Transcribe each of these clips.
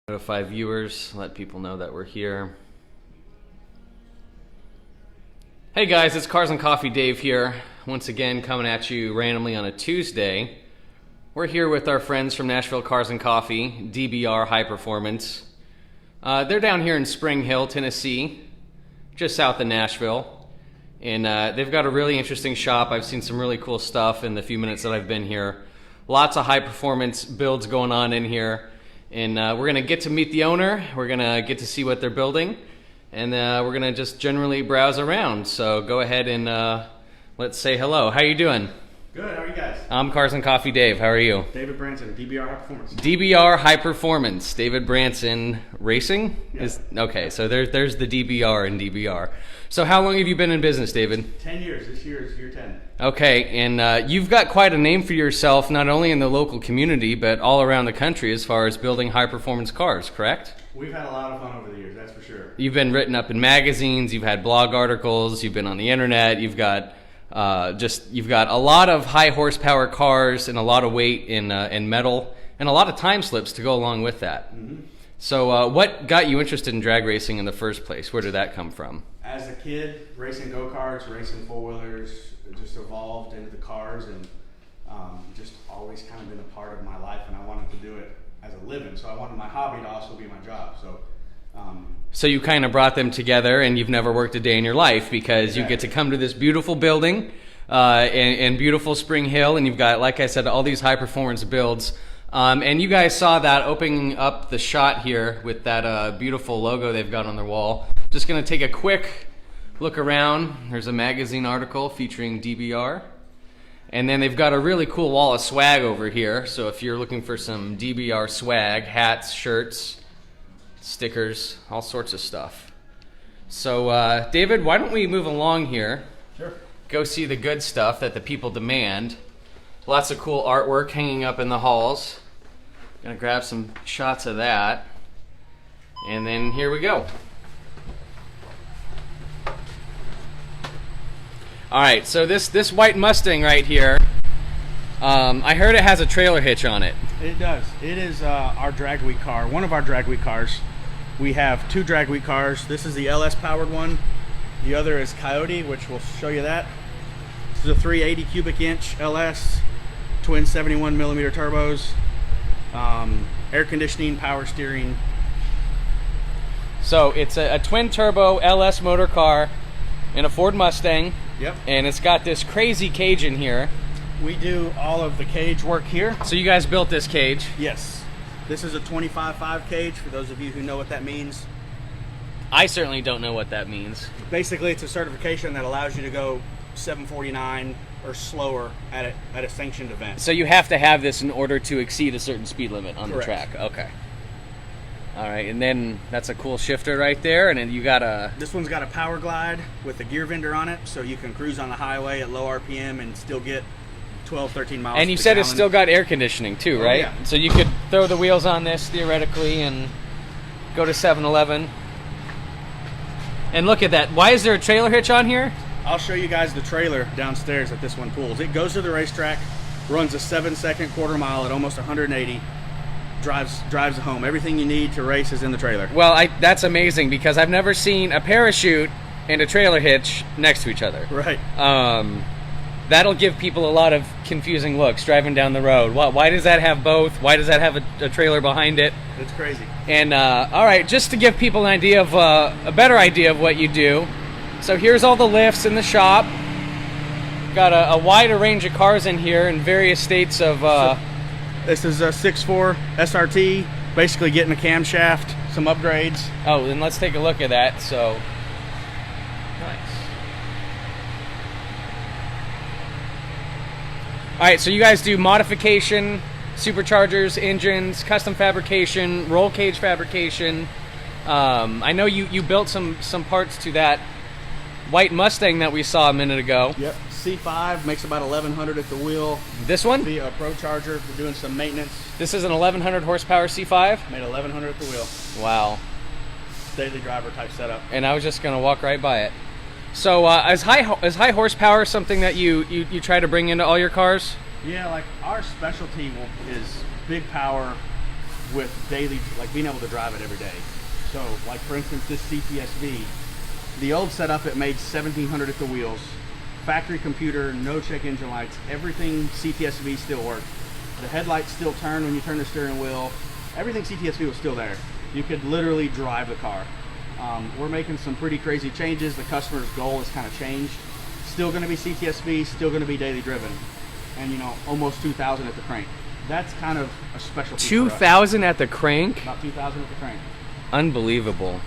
Notify viewers, let people know that we're here. Hey guys, it's Cars and Coffee Dave here, once again coming at you randomly on a Tuesday. We're here with our friends from Nashville Cars and Coffee, DBR High Performance. They're down here in Spring Hill, Tennessee, just south of Nashville. And they've got a really interesting shop. I've seen some really cool stuff in the few minutes that I've been here. Lots of high performance builds going on in here. And we're going to get to meet the owner, we're going to get to see what they're building, and we're going to just generally browse around. So go ahead and let's say hello. How you doing? Good, how are you guys? I'm Cars and Coffee Dave. How are you? David Branson, DBR High Performance. DBR High Performance. David Branson Racing? Yeah. Okay, so there's the DBR and DBR. So how long have you been in business, David? 10 years. This year is year 10. Okay, and you've got quite a name for yourself, not only in the local community, but all around the country as far as building high-performance cars, correct? We've had a lot of fun over the years, that's for sure. You've been written up in magazines, you've had blog articles, you've been on the internet, you've got a lot of high-horsepower cars and a lot of weight in metal, and a lot of time slips to go along with that. Mm-hmm. So what got you interested in drag racing in the first place? Where did that come from? As a kid, racing go-karts, racing four-wheelers, just evolved into the cars, and just always kind of been a part of my life, and I wanted to do it as a living, so I wanted my hobby to also be my job. So you kind of brought them together, and you've never worked a day in your life because exactly. You get to come to this beautiful building in beautiful Spring Hill, and you've got, like I said, all these high-performance builds. And you guys saw that opening up the shot here with that beautiful logo they've got on their wall. Just going to take a quick look around. There's a magazine article featuring DBR. And then they've got a really cool wall of swag over here. So if you're looking for some DBR swag, hats, shirts, stickers, all sorts of stuff. So David, why don't we move along here? Sure. Go see the good stuff that the people demand. Lots of cool artwork hanging up in the halls. Gonna grab some shots of that. And then here we go. Alright, so this white Mustang right here, I heard it has a trailer hitch on it. It does. It is our drag week car, one of our drag week cars. We have two drag week cars. This is the LS powered one. The other is Coyote, which we'll show you that. This is a 380 cubic inch LS, twin 71 millimeter turbos, air conditioning, power steering. So it's a twin turbo LS motor car in a Ford Mustang. Yep. And it's got this crazy cage in here. We do all of the cage work here. So you guys built this cage? Yes. This is a 25.5 cage, for those of you who know what that means. I certainly don't know what that means. Basically, it's a certification that allows you to go 749 or slower at a sanctioned event. So you have to have this in order to exceed a certain speed limit on Correct. the track. Okay. All right, and then that's a cool shifter right there, and then you got a... This one's got a power glide with a gear vendor on it, so you can cruise on the highway at low RPM and still get 12, 13 miles And you per said gallon. it's still got air conditioning too, right? Yeah. So you could throw the wheels on this theoretically and go to 7-Eleven. And look at that. Why is there a trailer hitch on here? I'll show you guys the trailer downstairs that this one pulls. It goes to the racetrack, runs a 7-second quarter mile at almost 180, drives home. Everything you need to race is in the trailer. Well, that's amazing because I've never seen a parachute and a trailer hitch next to each other. Right. That'll give people a lot of confusing looks driving down the road. Why does that have both? Why does that have a trailer behind it? It's crazy. And all right, just to give people an idea of a better idea of what you do. So here's all the lifts in the shop. Got a wider range of cars in here in various states of. This is a 6.4 SRT, basically getting a camshaft, some upgrades. Oh, then let's take a look at that. So, nice. All right, so you guys do modification, superchargers, engines, custom fabrication, roll cage fabrication. I know you built some parts to that white Mustang that we saw a minute ago. Yep. C5 makes about 1,100 at the wheel. This one? The Pro Charger, we're doing some maintenance. This is an 1,100 horsepower C5? Made 1,100 at the wheel. Wow. Daily driver type setup. And I was just going to walk right by it. So is high horsepower something that you try to bring into all your cars? Yeah, like our specialty is big power, with daily, like being able to drive it every day. So, like for instance, this CTSV, the old setup, it made 1700 at the wheels, factory computer, no check engine lights, everything CTSV still worked. The headlights still turn when you turn the steering wheel. Everything CTSV was still there. You could literally drive the car. We're making some pretty crazy changes. The customer's goal has kind of changed. Still going to be CTSV, still going to be daily driven, and you know, almost 2,000 at the crank. That's kind of a special. 2,000 at the crank? About 2,000 at the crank. Unbelievable.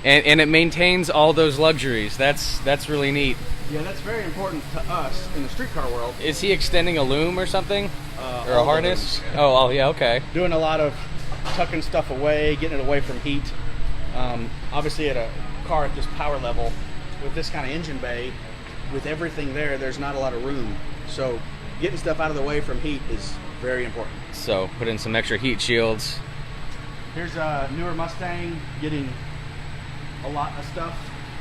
And it maintains all those luxuries. That's really neat. Yeah, that's very important to us in the street car world. Is he extending a loom or something? Or a harness? Yeah. Oh, yeah, okay. Doing a lot of tucking stuff away, getting it away from heat. Obviously at a car at this power level, with this kind of engine bay, with everything there, there's not a lot of room. So getting stuff out of the way from heat is very important. So put in some extra heat shields. Here's a newer Mustang getting a lot of stuff.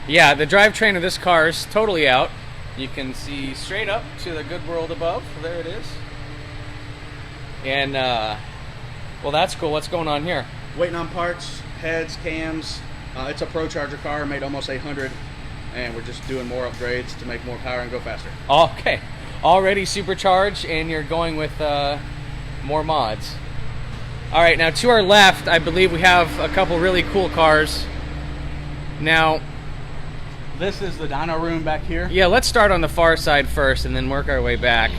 Yeah, the drivetrain of this car is totally out. You can see straight up to the good world above. There it is. And, well, that's cool. What's going on here? Waiting on parts, heads, cams. It's a Pro Charger car, made almost 800, and we're just doing more upgrades to make more power and go faster. Okay. Already supercharged, and you're going with more mods. All right, now to our left, I believe we have a couple really cool cars. Now, this is the Dyno Room back here. Yeah, let's start on the far side first and then work our way back.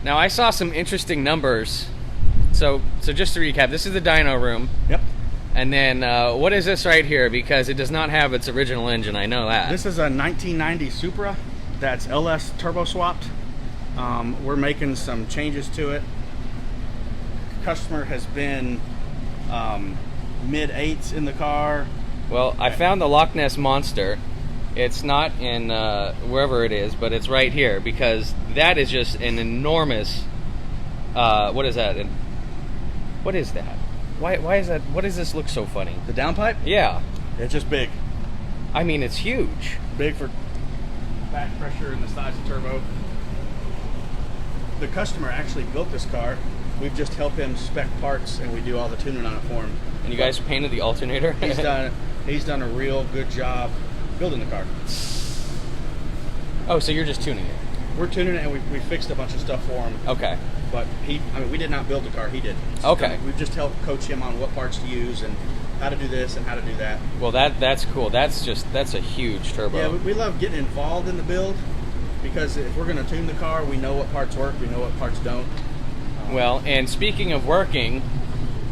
Now, I saw some interesting numbers. So just to recap, this is the Dyno Room. Yep. And then what is this right here? Because it does not have its original engine, I know that. This is a 1990 Supra that's LS turbo swapped. We're making some changes to it. Customer has been mid-8s in the car. Well, I found the Loch Ness Monster. It's not in wherever it is, but it's right here because that is just an enormous. What is that? What is that? Why is that? Why does this look so funny? The downpipe? Yeah. It's just big. I mean, it's huge. Big for back pressure and the size of turbo. The customer actually built this car. We've just helped him spec parts and we do all the tuning on it for him. And you guys painted the alternator? He's done a real good job building the car. Oh, so you're just tuning it? We're tuning it and we fixed a bunch of stuff for him. Okay. But we did not build the car, he did. Okay. We've just helped coach him on what parts to use and how to do this and how to do that. Well, that's cool. That's a huge turbo. Yeah, we love getting involved in the build because if we're going to tune the car, we know what parts work, we know what parts don't. Well, and speaking of working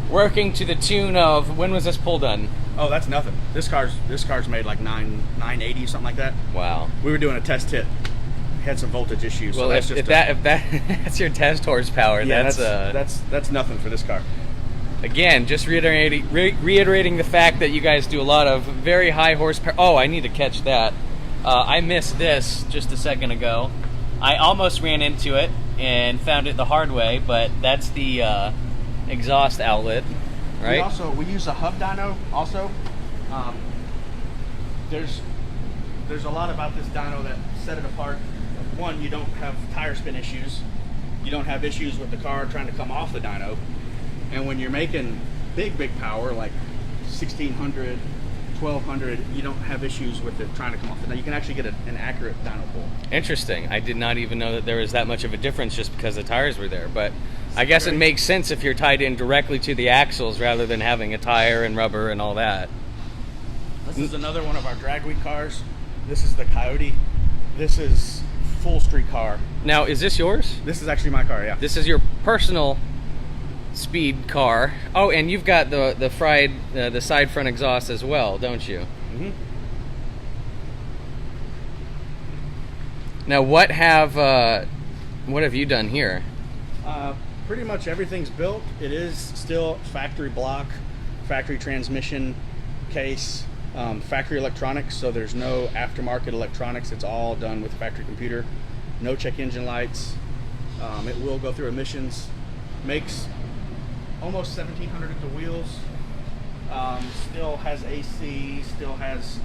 to the tune of, when was this pull done? Oh, that's nothing. This car's made like 980, something like that. Wow. We were doing a test hit. Had some voltage issues. Well, so if that's your test horsepower, yeah, that's nothing for this car. Again, just reiterating the fact that you guys do a lot of very high horsepower. Oh, I need to catch that. I missed this just a second ago. I almost ran into it and found it the hard way, but that's the exhaust outlet, right? We use a hub dyno also. There's a lot about this dyno that set it apart. One, you don't have tire spin issues. You don't have issues with the car trying to come off the dyno. And when you're making big power, like 1600, 1200, you don't have issues with it trying to come off the dyno. You can actually get an accurate dyno pull. Interesting. I did not even know that there was that much of a difference just because the tires were there. But I guess it makes sense if you're tied in directly to the axles rather than having a tire and rubber and all that. This is another one of our drag week cars. This is the Coyote. This is full street car. Now, is this yours? This is actually my car, yeah. This is your personal speed car. Oh, and you've got the side front exhaust as well, don't you? Mm-hmm. Now, what have you done here? Pretty much everything's built. It is still factory block, factory transmission case, factory electronics, so there's no aftermarket electronics. It's all done with factory computer. No check engine lights. It will go through emissions. Makes almost 1700 at the wheels. Still has AC. Still has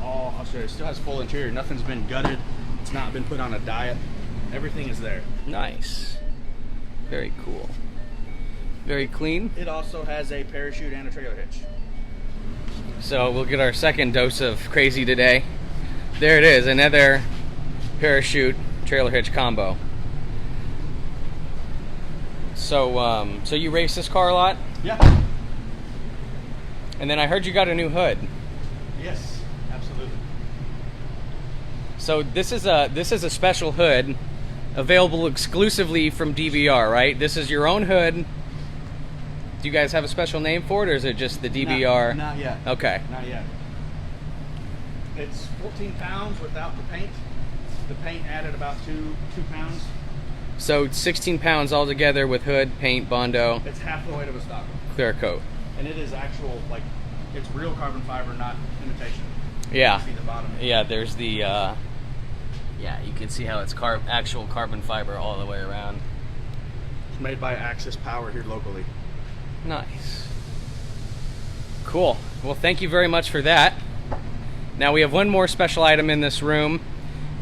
still has full interior. Nothing's been gutted. It's not been put on a diet. Everything is there. Nice. Very cool. Very clean. It also has a parachute and a trailer hitch. So we'll get our second dose of crazy today. There it is, another parachute trailer hitch combo. So, so you race this car a lot? Yeah. And then I heard you got a new hood. Yes, absolutely. So this is a special hood, available exclusively from DBR, right? This is your own hood. Do you guys have a special name for it, or is it just the DBR? Not yet. Okay. Not yet. It's 14 pounds without the paint. The paint added about 2 pounds. So 16 pounds altogether with hood, paint, Bondo, It's half the weight of a stock. clear coat. And it is actual, like, it's real carbon fiber, not imitation. Yeah. You can see the bottom. Yeah, there's the, yeah, you can see how it's actual carbon fiber all the way around. It's made by Axis Power here locally. Nice. Cool. Well, thank you very much for that. Now we have one more special item in this room,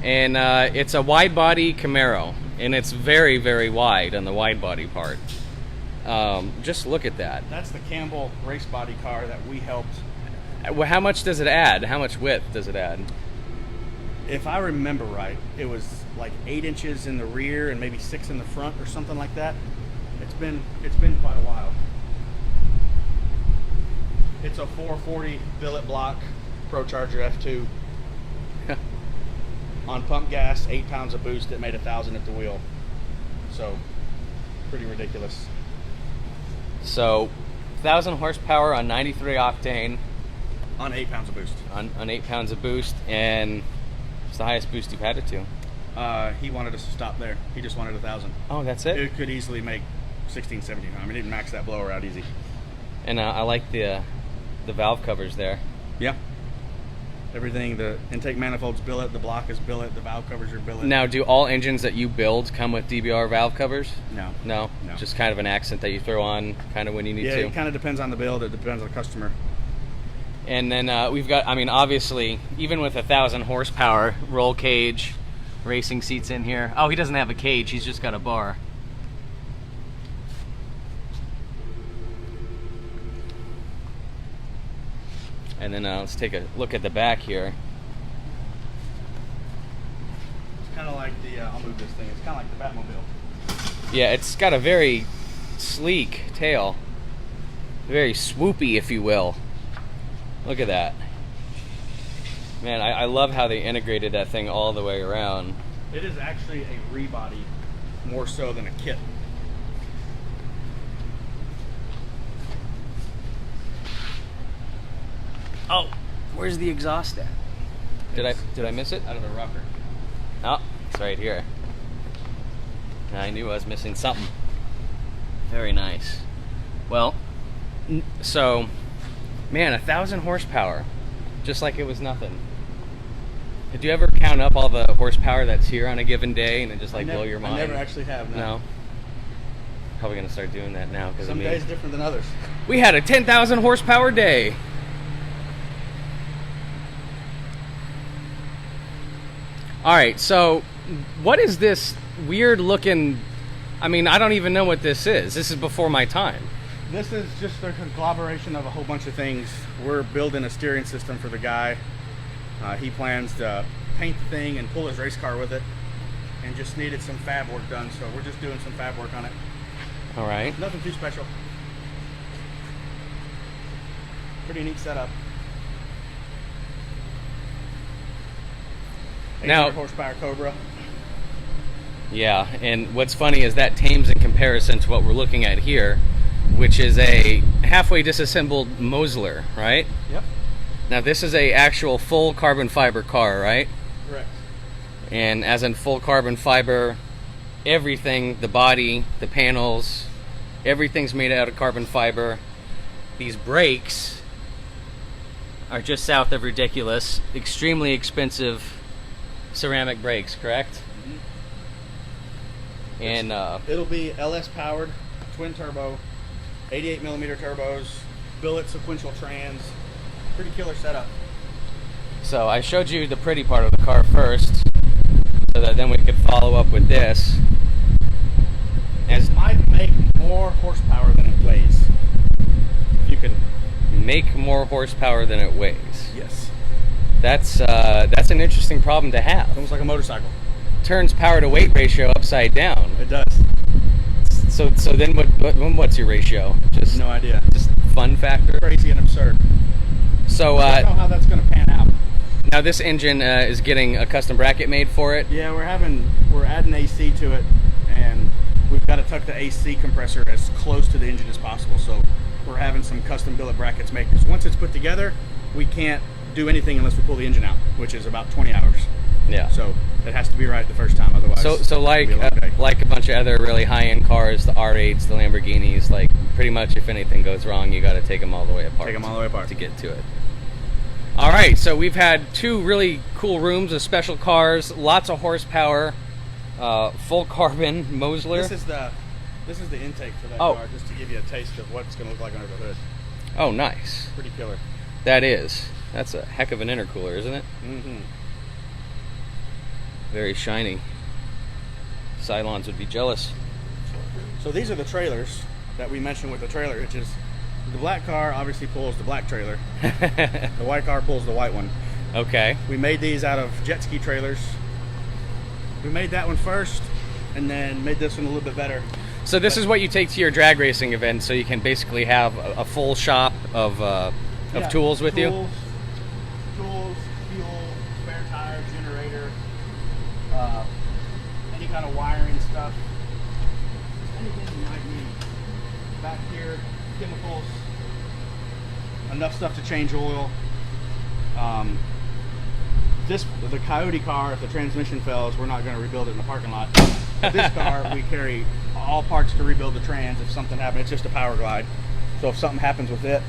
and it's a wide body Camaro, and it's very, very wide on the wide body part. Just look at that. That's the Campbell race body car that we helped. Well, how much does it add? How much width does it add? If I remember right, it was like 8 inches in the rear and maybe 6 in the front or something like that. It's been quite a while. It's a 440 billet block Procharger F2. On pump gas, 8 pounds of boost, it made 1,000 at the wheel. So, pretty ridiculous. So, 1,000 horsepower on 93 octane. On 8 pounds of boost. On 8 pounds of boost, and it's the highest boost you've had it to. He wanted us to stop there. He just wanted 1,000. Oh, that's it? It could easily make 16, 17. I mean, it maxed that blower out easy. And I like the valve covers there. Yeah. Everything, the intake manifold's billet, the block is billet, the valve covers are billet. Now, do all engines that you build come with DBR valve covers? No. No? No. Just kind of an accent that you throw on kind of when you need Yeah, to? it kind of depends on the build. It depends on the customer. And then we've got, I mean, obviously, even with 1,000 horsepower, roll cage, racing seats in here. Oh, he doesn't have a cage, he's just got a bar. And then let's take a look at the back here. It's kind of like the, I'll move this thing, it's kind of like the Batmobile. Yeah, it's got a very sleek tail. Very swoopy, if you will. Look at that. Man, I love how they integrated that thing all the way around. It is actually a rebody more so than a kit. Oh, where's the exhaust at? Did I miss it? Out of the rocker. Oh, it's right here. I knew I was missing something. Very nice. Well, so, man, 1,000 horsepower, just like it was nothing. Did you ever count up all the horsepower that's here on a given day and it just like blow your mind? I never actually have. No. Probably gonna start doing that now because Some days different than others. We had a 10,000 horsepower day. All right, so what is this weird looking? I mean, I don't even know what this is. This is before my time. This is just a conglomeration of a whole bunch of things. We're building a steering system for the guy. He plans to paint the thing and pull his race car with it, and just needed some fab work done, so we're just doing some fab work on it. All right. Nothing too special. Pretty neat setup. Now, 800 horsepower Cobra. Yeah, and what's funny is that tames in comparison to what we're looking at here, which is a halfway disassembled Mosler, right? Yep. Now this is a actual full carbon fiber car, right? Correct. And as in full carbon fiber, everything, the body, the panels, everything's made out of carbon fiber. These brakes are just south of ridiculous, extremely expensive ceramic brakes, correct? Mm-hmm. And it'll be LS powered, twin turbo, 88 millimeter turbos, billet sequential trans. Pretty killer setup. so I showed you the pretty part of the car first, so that then we could follow up with this. As might make more horsepower than it weighs. You can make more horsepower than it weighs. Yes. That's an interesting problem to have. Almost like a motorcycle. Turns power to weight ratio upside down. It does. So then what's your ratio? Just no idea. Just fun factor. Crazy and absurd. So I don't know how that's going to pan out. Now this engine is getting a custom bracket made for it. Yeah, we're adding AC to it, and we've got to tuck the AC compressor as close to the engine as possible. So we're having some custom billet brackets made, because once it's put together, we can't do anything unless we pull the engine out, which is about 20 hours. Yeah. So it has to be right the first time, otherwise. So like a bunch of other really high-end cars, the R8s, the Lamborghinis, like pretty much if anything goes wrong, you got to take them all the way apart. Take them all the way apart to get to it. All right, so we've had two really cool rooms of special cars, lots of horsepower, full carbon Mosler. This is the intake for that car, just to give you a taste of what it's going to look like under the hood. Oh, nice. Pretty killer. That is. That's a heck of an intercooler, isn't it? Mm-hmm. Very shiny. Cylons would be jealous. So these are the trailers that we mentioned with the trailer hitches. The black car obviously pulls the black trailer. The white car pulls the white one. Okay. We made these out of jet ski trailers. We made that one first, and then made this one a little bit better. So this is what you take to your drag racing event, so you can basically have a full shop of tools with you? Tools, fuel, spare tire, generator, any kind of wiring stuff. Anything you might need. Back here, chemicals, enough stuff to change oil. The Coyote car, if the transmission fails, we're not going to rebuild it in the parking lot. This car, we carry all parts to rebuild the trans if something happens. It's just a power glide. So if something happens with it,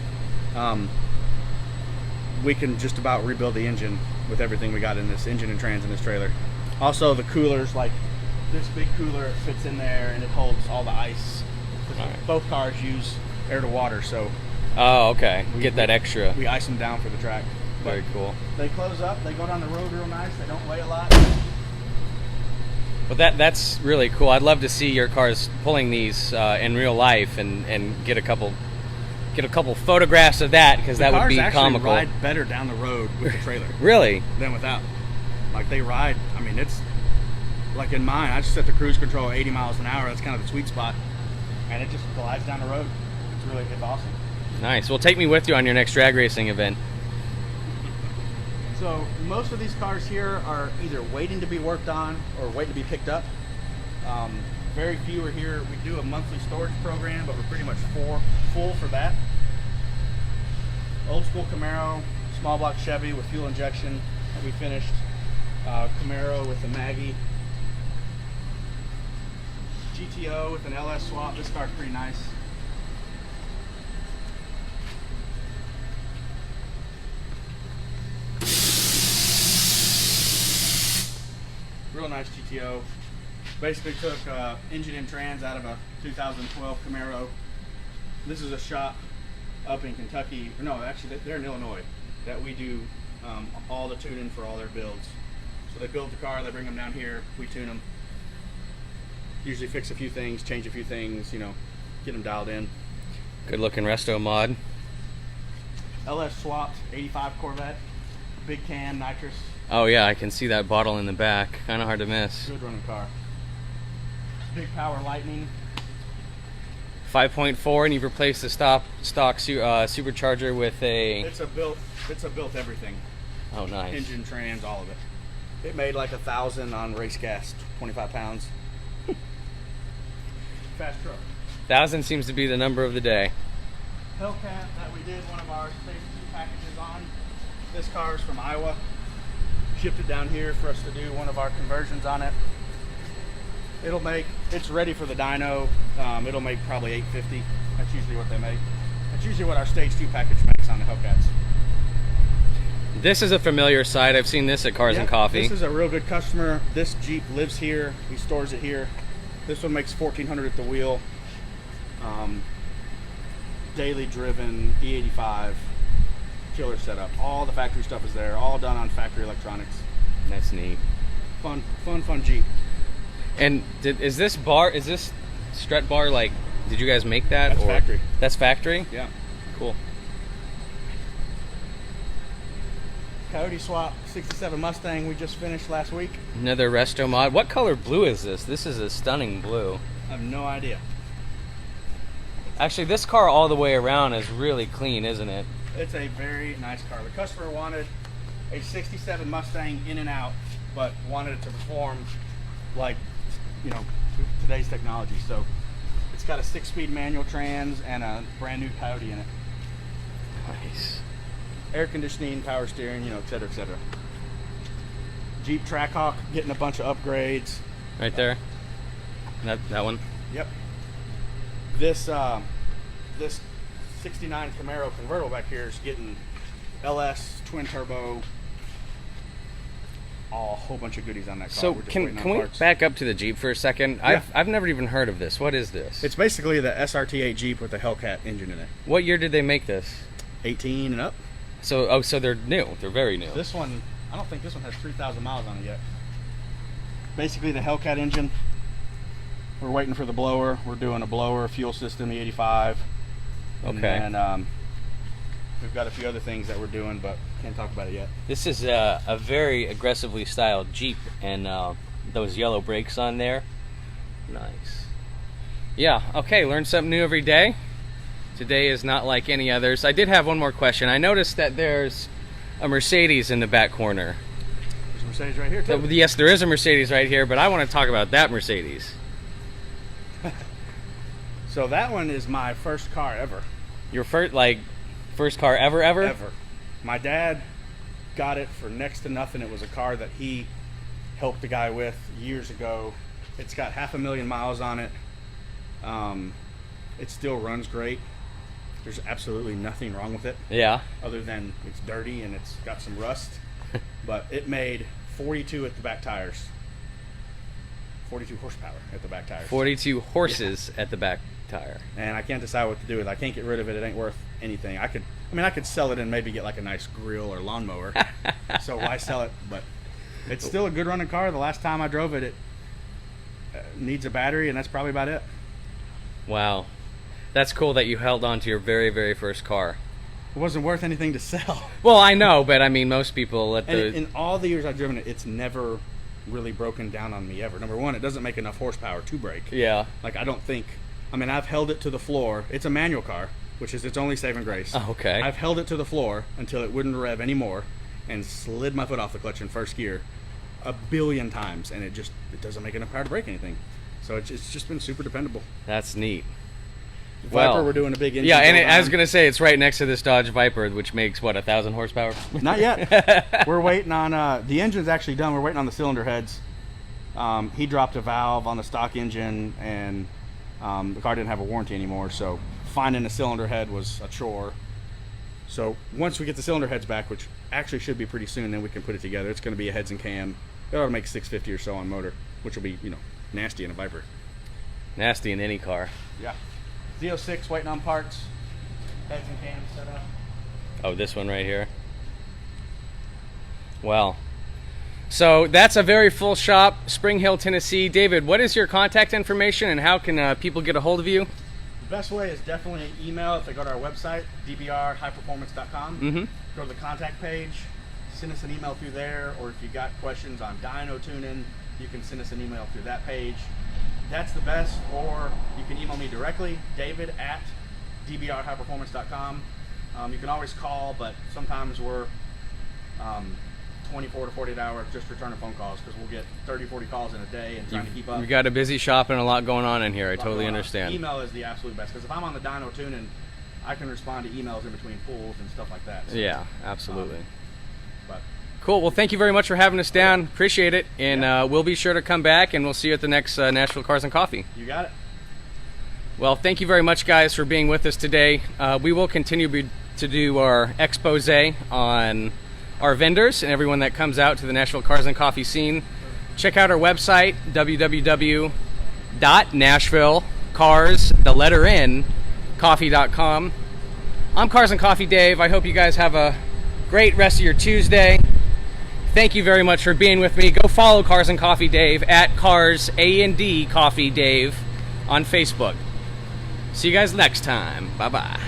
we can just about rebuild the engine with everything we got in this engine and trans in this trailer. Also the coolers, like this big cooler fits in there and it holds all the ice. Right. Both cars use air to water, so okay. Get that extra. We ice them down for the track. Very cool. They close up, they go down the road real nice, they don't weigh a lot. Well, that's really cool. I'd love to see your cars pulling these in real life and get a couple photographs of that, because that would be comical. The cars actually ride better down the road with the trailer. Really? Than without. Like they ride, I mean, it's like in mine, I just set the cruise control 80 miles an hour. That's kind of the sweet spot. And it just glides down the road. It's awesome. Nice. Well, take me with you on your next drag racing event. So most of these cars here are either waiting to be worked on or waiting to be picked up. Very few are here. We do a monthly storage program, but we're pretty much full for that. Old school Camaro, small block Chevy with fuel injection that we finished. Camaro with the Maggie. GTO with an LS swap. This car's pretty nice. Real nice GTO. Basically took engine and trans out of a 2012 Camaro. This is a shop up in Kentucky. No, actually they're in Illinois that we do all the tuning for all their builds. So they build the car, they bring them down here, we tune them. Usually fix a few things, change a few things, you know, get them dialed in. Good looking resto mod. LS swapped 85 Corvette, big can, nitrous. Oh yeah, I can see that bottle in the back. Kind of hard to miss. Good running car. Big power Lightning. 5.4, and you've replaced the stock supercharger with a. It's a built everything. Oh, nice. Engine, trans, all of it. It made like 1,000 on race gas, 25 pounds. Fast truck. 1,000 seems to be the number of the day. Hellcat that we did one of our Stage 2 packages on. This car is from Iowa. Shipped it down here for us to do one of our conversions on it. It's ready for the dyno. It'll make probably 850. That's usually what they make. That's usually what our Stage 2 package makes on the Hellcats. This is a familiar sight. I've seen this at Cars and Coffee. This is a real good customer. This Jeep lives here. He stores it here. This one makes 1,400 at the wheel. Daily driven E85 killer setup. All the factory stuff is there. All done on factory electronics. That's neat. Fun Jeep. And is this strut bar like Did you guys make that? That's factory. That's factory? Yeah. Cool. Coyote swap 67 Mustang we just finished last week. Another resto mod. What color blue is this? This is a stunning blue. I have no idea. Actually, this car all the way around is really clean, isn't it? It's a very nice car. The customer wanted a 67 Mustang in and out, but wanted it to perform like, you know, today's technology. So it's got a 6-speed manual trans and a brand new Coyote in it. Nice. Air conditioning, power steering, you know, et cetera, et cetera. Jeep Trackhawk getting a bunch of upgrades. Right there. That one. Yep. This 69 Camaro convertible back here is getting LS twin turbo. A whole bunch of goodies on that car. So We're just can waiting on we parts. back up to the Jeep for a second? Yeah. I've never even heard of this. What is this? It's basically the SRT8 Jeep with the Hellcat engine in it. What year did they make this? 18 and up. So they're new. They're very new. This one, I don't think this one has 3,000 miles on it yet. Basically the Hellcat engine. We're waiting for the blower. We're doing a blower, fuel system, the 85. Okay. And we've got a few other things that we're doing, but can't talk about it yet. This is a very aggressively styled Jeep, and those yellow brakes on there. Nice. Yeah, okay, learn something new every day. Today is not like any others. I did have one more question. I noticed that there's a Mercedes in the back corner. There's a Mercedes right here, too. Yes, there is a Mercedes right here, but I want to talk about that Mercedes. So that one is my first car ever. Your first car ever? Ever. My dad got it for next to nothing. It was a car that he helped a guy with years ago. It's got 500,000 miles on it. It still runs great. There's absolutely nothing wrong with it. Yeah. Other than it's dirty and it's got some rust. But it made 42 at the back tires. 42 horsepower at the back tires. 42 horses at the back tire. And I can't decide what to do with it. I can't get rid of it. It ain't worth anything. I could sell it and maybe get like a nice grill or lawnmower. So why sell it? But it's still a good running car. The last time I drove it, it needs a battery, and that's probably about it. Wow. That's cool that you held on to your very, very first car. It wasn't worth anything to sell. Well, I know, but I mean, most people let And the... in all the years I've driven it, it's never really broken down on me ever. Number one, it doesn't make enough horsepower to brake. Yeah. Like, I don't think... I mean, I've held it to the floor. It's a manual car, which is its only saving grace. Oh, okay. I've held it to the floor until it wouldn't rev anymore and slid my foot off the clutch in first gear a billion times, and it doesn't make enough power to brake anything. So it's just been super dependable. That's neat. Viper, we're doing a big engine. Yeah, and build I was on. going to say, it's right next to this Dodge Viper, which makes, what, 1,000 horsepower? Not yet. We're waiting on... the engine's actually done. We're waiting on the cylinder heads. He dropped a valve on the stock engine, and the car didn't have a warranty anymore, so finding a cylinder head was a chore. So once we get the cylinder heads back, which actually should be pretty soon, then we can put it together. It's going to be a heads and cam. It ought to make 650 or so on motor, which will be, nasty in a Viper. Nasty in any car. Yeah. Z06 waiting on parts. Heads and cams set up. Oh, this one right here. Well, so that's a very full shop, Spring Hill, Tennessee. David, what is your contact information, and how can people get a hold of you? The best way is definitely email if they go to our website, dbrhighperformance.com. Mm-hmm. Go to the contact page, send us an email through there, or if you got questions on dyno tuning, you can send us an email through that page. That's the best, or you can email me directly, david@dbrhighperformance.com. You can always call, but sometimes we're 24 to 48 hours just returning phone calls, because we'll get 30, 40 calls in a day and trying to keep up. You got a busy shop and a lot going on in here. I totally understand. Email is the absolute best, because if I'm on the dyno tuning, I can respond to emails in between pulls and stuff like that. So, Yeah, absolutely. but Cool. Well, thank you very much for having us down. Appreciate it. And we'll be sure to come back, and we'll see you at the next Nashville Cars and Coffee. you got it. Well, thank you very much, guys, for being with us today. We will continue to do our expose on our vendors and everyone that comes out to the Nashville Cars and Coffee scene. Check out our website, www.nashvillecars.coffee.com. I'm Cars and Coffee Dave. I hope you guys have a great rest of your Tuesday. Thank you very much for being with me. Go follow Cars and Coffee Dave at Cars A&D Coffee Dave on Facebook. See you guys next time. Bye-bye.